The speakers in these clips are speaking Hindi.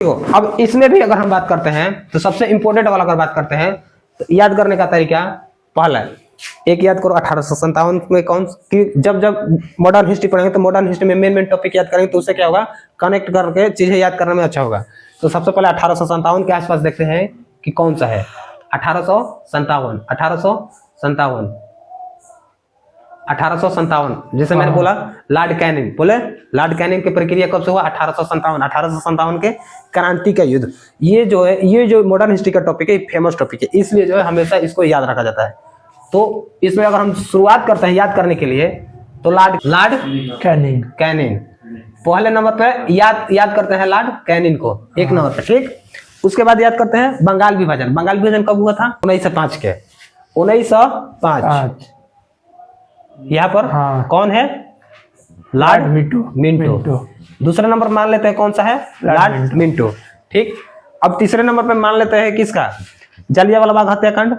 अब इसमें भी अगर हम बात करते हैं तो सबसे इंपॉर्टेंट वाला अगर बात करते हैं तो याद करने का तरीका पहला एक याद करो 1857 में कौन कि जब मॉडर्न हिस्ट्री पढ़ेंगे तो मॉडर्न हिस्ट्री में मेन टॉपिक याद करेंगे तो उससे क्या होगा कनेक्ट करके चीजें याद करने में अच्छा होगा। तो सबसे पहले 1857 के आसपास देखते हैं कि कौन सा है 1857 जैसे मैंने बोला लॉर्ड कैनिंग बोले लॉर्ड कैनिंग की प्रक्रिया कब से हुआ 1857 के क्रांति का युद्ध। ये जो मॉडर्न हिस्ट्री का टॉपिक है फेमस टॉपिक है इसलिए जो है हमेशा इसको याद रखा जाता है। तो इसमें अगर हम शुरुआत करते हैं याद करने के लिए तो लॉर्ड कैनिंग पहले नंबर पे याद करते हैं लॉर्ड कैनिंग को एक नंबर पे ठीक। उसके बाद याद करते हैं बंगाल विभाजन कब हुआ था 1905 के 1905 यहाँ पर कौन है लॉर्ड मिंटो। दूसरे नंबर मान लेते हैं कौन सा है लॉर्ड मिंटो ठीक। अब तीसरे नंबर पे मान लेते हैं किसका जलियांवाला बाग हत्याकांड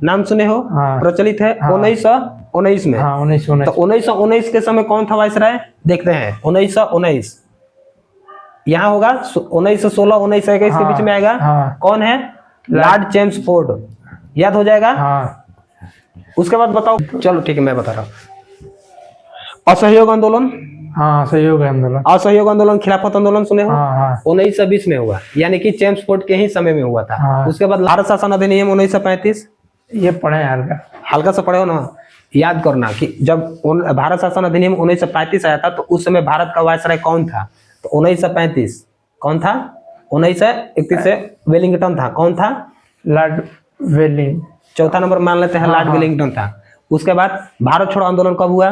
नाम सुने हो प्रचलित है 1919 में। तो 1919 के समय कौन था वायसराय देखते हैं 1919 यहाँ होगा 1916 1921 के बीच में आएगा कौन है लॉर्ड चेम्सफोर्ड याद हो जाएगा। उसके बाद बताओ चलो ठीक है मैं बता रहा हूँ असहयोग आंदोलन खिलाफत आंदोलन सुने हो 1920 में हुआ यानी कि चेम्सफोर्ड के ही समय में हुआ था। उसके बाद भारत शासन अधिनियम 1935 ये पढ़े हल्का सा पढ़े हो ना याद करना कि जब भारत शासन अधिनियम 1935 आया था तो उस समय भारत का वायसराय कौन था तो 1935 कौन था 1931 से वेलिंगटन था कौन था लॉर्ड वेलिंग। चौथा नंबर मान लेते हैं लॉर्ड वेलिंगटन था। उसके बाद भारत छोड़ो आंदोलन कब हुआ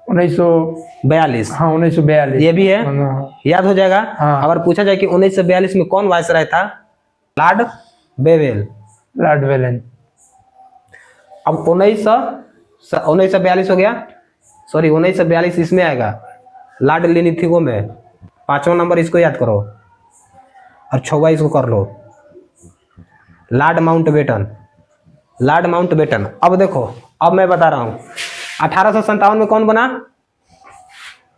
1942 1942 ये भी है याद हो जाएगा। अगर पूछा जाए कि 1942 में कौन वायसराय था लॉर्ड वेलेन। अब 1942 हो गया सॉरी 1942 इसमें आएगा लॉर्ड लिनिथिगो में 5वां नंबर इसको याद करो और 6वां इसको कर लो लॉर्ड माउंटबेटन। अब देखो अब मैं बता रहा हूं 1857 में कौन बना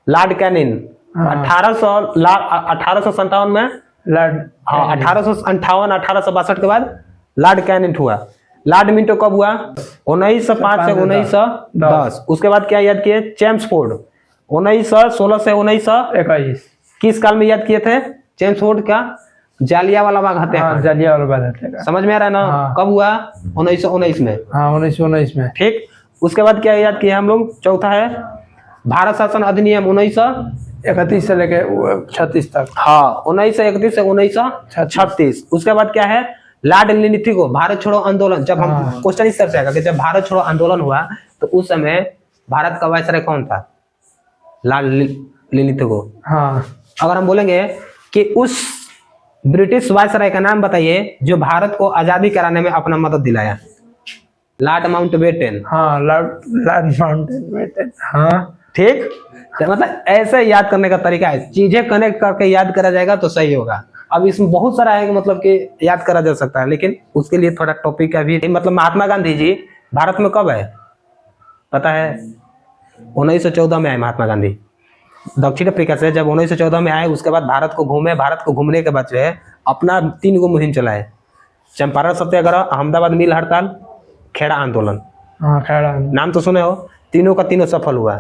लॉर्ड कैनिंग 1857 में लॉर्ड 1858 के बाद लॉर्ड कैनिंग हुआ। लॉर्ड मिंटो कब हुआ 1905 से 1910। उसके बाद क्या याद किए चेम्सफोर्ड 1916 से 1921 किस काल में याद किए थे चेम्सफोर्ड का जलियांवाला बाग हत्याकांड समझ में आ रहा है ना कब हुआ 1919 में 1919 में ठीक। उसके बाद क्या याद किया हम लोग चौथा है भारत शासन अधिनियम 1931 से लेकर 36 तक 1931 से 1936। उसके बाद क्या है लॉर्ड लिनिथिगो भारत छोड़ो आंदोलन। जब हम क्वेश्चन इस तरह से आएगा कि जब भारत छोड़ो आंदोलन हुआ तो उस समय भारत का वायसराय कौन था लॉर्ड लिनिथिगो। अगर हम बोलेंगे कि उस ब्रिटिश वायसराय का नाम बताइए जो भारत को आजादी कराने में अपना मदद दिलाया लॉर्ड माउंटबेटन। ठीक तो मतलब ऐसे याद करने का तरीका है चीजें कनेक्ट करके याद करा जाएगा तो सही होगा। अब इसमें बहुत सारा है मतलब कि याद करा जा सकता है लेकिन उसके लिए थोड़ा टॉपिक का भी मतलब महात्मा गांधी जी भारत में कब है पता है 1914 में आए महात्मा गांधी दक्षिण अफ्रीका से। जब 1914 में आए उसके बाद भारत को घूमने के बाद जो है अपना 3 गो मुहिम चलाए चंपारण सत्याग्रह अहमदाबाद मिल हड़ताल खेड़ा आंदोलन। नाम तो सुने हो तीनों का तीनों सफल हुआ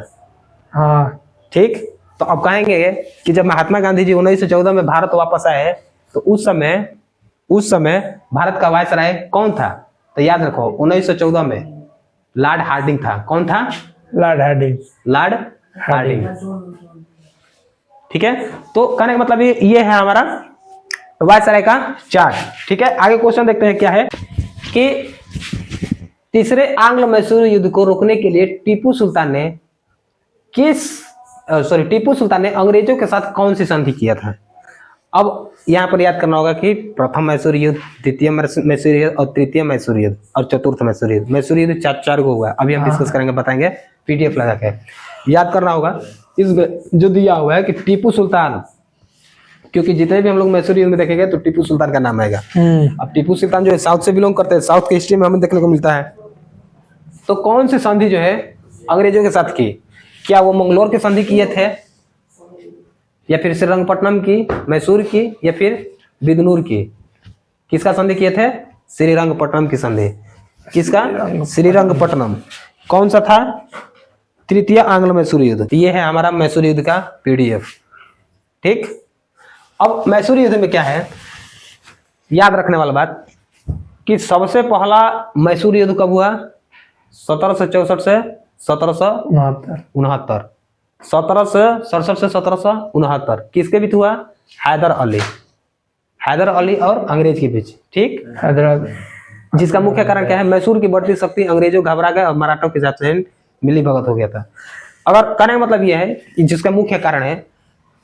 ठीक। तो अब कहेंगे कि जब महात्मा गांधी जी 1914 में भारत वापस आए तो उस समय भारत का वायसराय कौन था तो याद रखो 1914 में लॉर्ड हार्डिंग था। कौन था लॉर्ड हार्डिंग ठीक है। तो कहने का मतलब ये है हमारा वायसराय का चार्ट ठीक है। आगे क्वेश्चन देखते हैं क्या है कि तीसरे आंग्ल मैसूर युद्ध को रोकने के लिए टीपू सुल्तान ने अंग्रेजों के साथ कौन सी संधि किया था। अब यहाँ पर याद करना होगा कि प्रथम मैसूर युद्ध द्वितीय मैसूर युद्ध और तृतीय मैसूर युद्ध और चतुर्थ मैसूर युद्ध 4 को हुआ। अभी हम डिस्कस करेंगे बताएंगे पीडीएफ लगा के याद करना होगा। इसमें जो दिया हुआ है कि टीपू सुल्तान क्योंकि जितने भी हम लोग मैसूर युद्ध में देखेंगे तो टीपू सुल्तान का नाम आएगा। अब टीपू सुल्तान जो है साउथ से बिलोंग करते हैं साउथ की हिस्ट्री में हमें देखने को मिलता है। तो कौन सी संधि जो है अंग्रेजों के साथ की क्या वो मंगलोर की संधि किए थे या फिर श्रीरंगपट्टनम की मैसूर की या फिर बिदनूर की। किसका संधि किए थे? श्रीरंगपट्टनम की संधि। किसका? श्रीरंगपट्टनम। कौन सा था? तृतीय आंग्ल मैसूर युद्ध। ये है हमारा मैसूर युद्ध का पीडीएफ। ठीक, अब मैसूर युद्ध में क्या है, याद रखने वाला बात कि सबसे पहला मैसूर युद्ध कब हुआ? 1764 से 1769। 1767 से 1769 किसके बीच हुआ? हैदर अली और अंग्रेज के बीच। ठीक, हैदराबाद। जिसका मुख्य कारण क्या है? मैसूर की बढ़ती शक्ति, अंग्रेजों घबरा गए और मराठों के साथ मिली भगत हो गया था। अगर कहने का मतलब यह है कि जिसका मुख्य कारण है,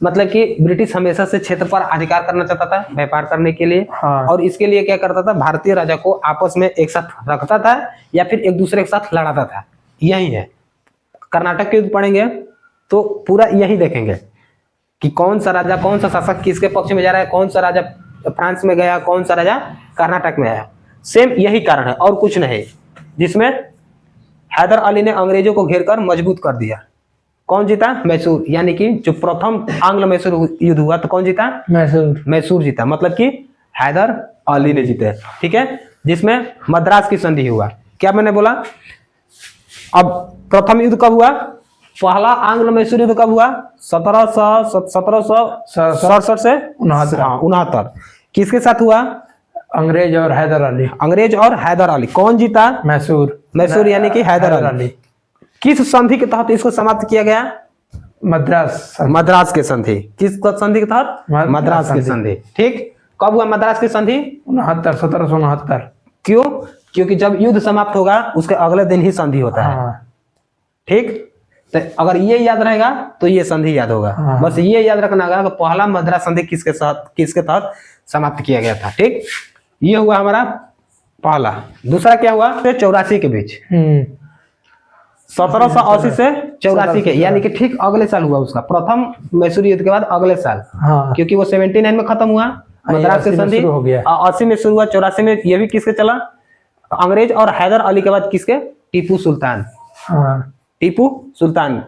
मतलब कि ब्रिटिश हमेशा से क्षेत्र पर अधिकार करना चाहता था व्यापार करने के लिए। हाँ। और इसके लिए क्या करता था? भारतीय राजा को आपस में एक साथ रखता था या फिर एक दूसरे के साथ लड़ाता था। यही है, कर्नाटक के युद्ध पढ़ेंगे तो पूरा यही देखेंगे कि कौन सा राजा, कौन सा शासक किसके पक्ष में जा रहा है, कौन सा राजा फ्रांस में गया, कौन सा राजा कर्नाटक में आया। सेम यही कारण है और कुछ नहीं, जिसमें हैदर अली ने अंग्रेजों को घेरकर मजबूत कर दिया। कौन जीता? मैसूर। यानी कि जो प्रथम आंग्ल मैसूर युद्ध हुआ तो कौन जीता? मैसूर जीता, मतलब कि हैदर अली ने जीते। ठीक है, जिसमें मद्रास की संधि हुआ। क्या मैंने बोला? अब प्रथम युद्ध कब हुआ? पहला आंग्ल मैसूर युद्ध कब हुआ? 1767 से 69। किसके साथ हुआ? अंग्रेज और हैदर अली। अंग्रेज और हैदर अली। कौन जीता? मैसूर यानी कि हैदर अली। किस संधि के तहत इसको समाप्त किया गया? मद्रास के संधि। किस संधि के तहत? मद्रास की संधि। ठीक, कब हुआ मद्रास की संधि? 1769। क्यों? क्योंकि जब युद्ध समाप्त होगा उसके अगले दिन ही संधि होता है। हाँ। ठीक, तो अगर ये याद रहेगा तो ये संधि याद होगा। हाँ। बस ये याद रखना होगा कि पहला मद्रास संधि किसके तहत समाप्त किया गया था। ठीक, ये हुआ हमारा पहला। दूसरा क्या हुआ? 84 के बीच। 1780 से 84 के, यानी कि ठीक अगले साल हुआ उसका प्रथम मैसूर युद्ध के बाद अगले साल। हाँ। क्योंकि वो 79 में खत्म हुआ मद्रास की संधि, 80 में शुरू हुआ, 84 में ये भी किसके चला? अंग्रेज और हैदर अली के बाद किसके? टीपू सुल्तान। हाँ। टीपू सुल्तान।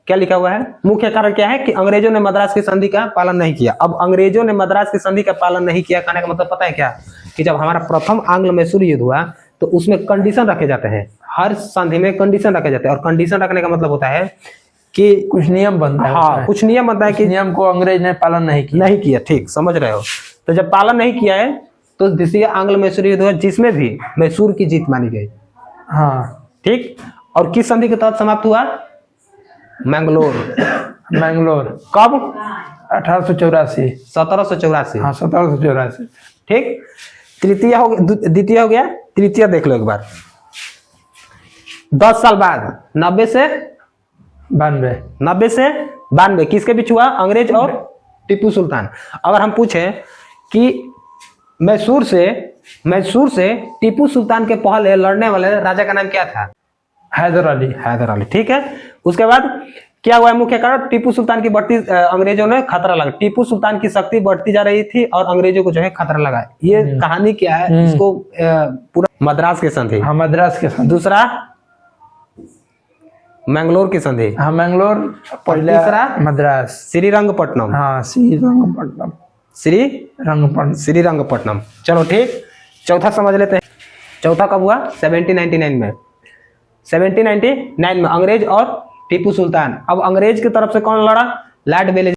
क्या लिखा हुआ है? मुख्य कारण क्या है कि अंग्रेजों ने मद्रास की संधि का पालन नहीं किया। अब अंग्रेजों ने मद्रास की संधि का पालन नहीं किया कहने का मतलब पता है क्या? कि जब हमारा प्रथम आंग्ल मैसूर युद्ध हुआ तो उसमें कंडीशन रखे जाते हैं। हर संधि में कंडीशन रखे जाते हैं, और कंडीशन रखने का मतलब होता है कि कुछ नियम बनता है। हाँ, कुछ नियम बनता है कि नियम को अंग्रेज ने पालन नहीं किया। ठीक, समझ रहे हो? तो जब पालन नहीं किया है तो द्वितीय आंग्ल मैसूर युद्ध हुआ, जिसमें भी मैसूर की जीत मानी गई। हाँ। ठीक, और किस संधि के तहत समाप्त हुआ? मैंगलोर। कब? 1884। 1784। हाँ, 1784। ठीक, तृतीय हो गया, द्वितीय हो गया, तृतीय देख लो एक बार। 10 साल बाद 90 से 92 किसके बीच हुआ? अंग्रेज और टीपू सुल्तान। अगर हम पूछे कि मैसूर से टीपू सुल्तान के पहले लड़ने वाले राजा का नाम क्या था? हैदर अली। ठीक है, उसके बाद क्या हुआ? मुख्य कारण टीपू सुल्तान की बढ़ती, अंग्रेजों ने खतरा लगा। टीपू सुल्तान की शक्ति बढ़ती जा रही थी और अंग्रेजों को जो है खतरा लगा। ये कहानी क्या है? इसको पूरा मद्रास के संधि। हाँ, मद्रास के संधि। दूसरा मैंगलोर की संधि। हाँ, मैंगलोर। तीसरा मद्रास। श्रीरंगपट्टनम। हाँ, श्रीरंगपट्टनम। चलो ठीक, चौथा समझ लेते हैं। चौथा कब हुआ? 1799 में। 1799 में अंग्रेज और टीपू सुल्तान। अब अंग्रेज की तरफ से कौन लड़ा? Lord Wellesley.